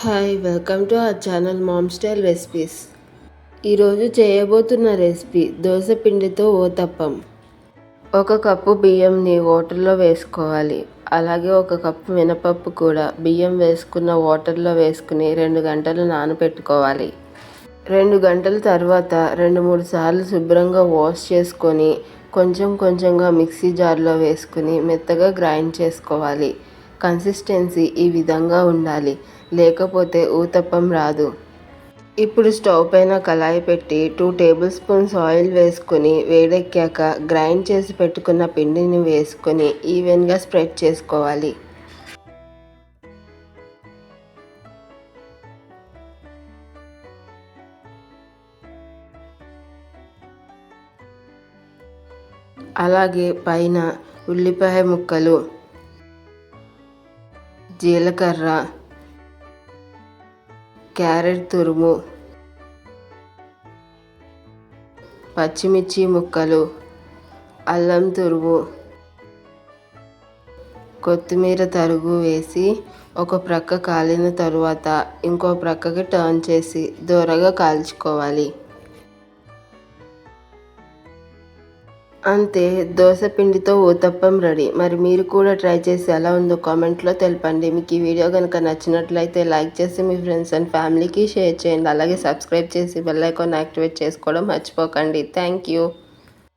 Hi welcome to our channel ma'am style recipes. ఈరోజు చేయబోతున్న recipe dosa పిండితో ఊతప్పం. 1 కప్పు బియ్యంని వాటర్లో వేసుకోవాలి. అలాగే 1 కప్పు మినపప్పు కూడా బియ్యం వేసుకున్న వాటర్లో వేసుకుని 2 గంటలు నానబెట్టుకోవాలి. 2 గంటల తర్వాత 2-3 సార్లు శుభ్రంగా వాష్ చేసుకొని కొంచెం కొంచెంగా మిక్సీ జార్లో వేసుకుని మెత్తగా గ్రైండ్ చేసుకోవాలి. కన్సిస్టెన్సీ ఈ విధంగా ఉండాలి, లేకపోతే ఊతప్పం రాదు. ఇప్పుడు స్టవ్ పైన కళాయి పెట్టి 2 టేబుల్ స్పూన్స్ ఆయిల్ వేసుకొని వేడెక్కాక గ్రైండ్ చేసి పెట్టుకున్న పిండిని వేసుకొని ఈవెన్గా స్ప్రెడ్ చేసుకోవాలి. అలాగే పైన ఉల్లిపాయ ముక్కలు, జీలకర్ర, క్యారెట్ తురుము, పచ్చిమిర్చి ముక్కలు, అల్లం తురుము, కొత్తిమీర తరుగు వేసి ఒక ప్రక్క కాలిన తరువాత ఇంకో ప్రక్కకి టర్న్ చేసి దోరగా కాల్చుకోవాలి. అంతే, దోశ పిండితో ఊతప్పం రెడీ. మరి మీరు కూడా ట్రై చేసి ఎలా ఉందో కామెంట్లో తెలపండి. మీకు ఈ వీడియో కనుక నచ్చినట్లయితే లైక్ చేసి మీ ఫ్రెండ్స్ అండ్ ఫ్యామిలీకి షేర్ చేయండి. అలాగే సబ్స్క్రైబ్ చేసి బెల్ ఐకాన్ యాక్టివేట్ చేసుకోవడం మర్చిపోకండి. Thank you.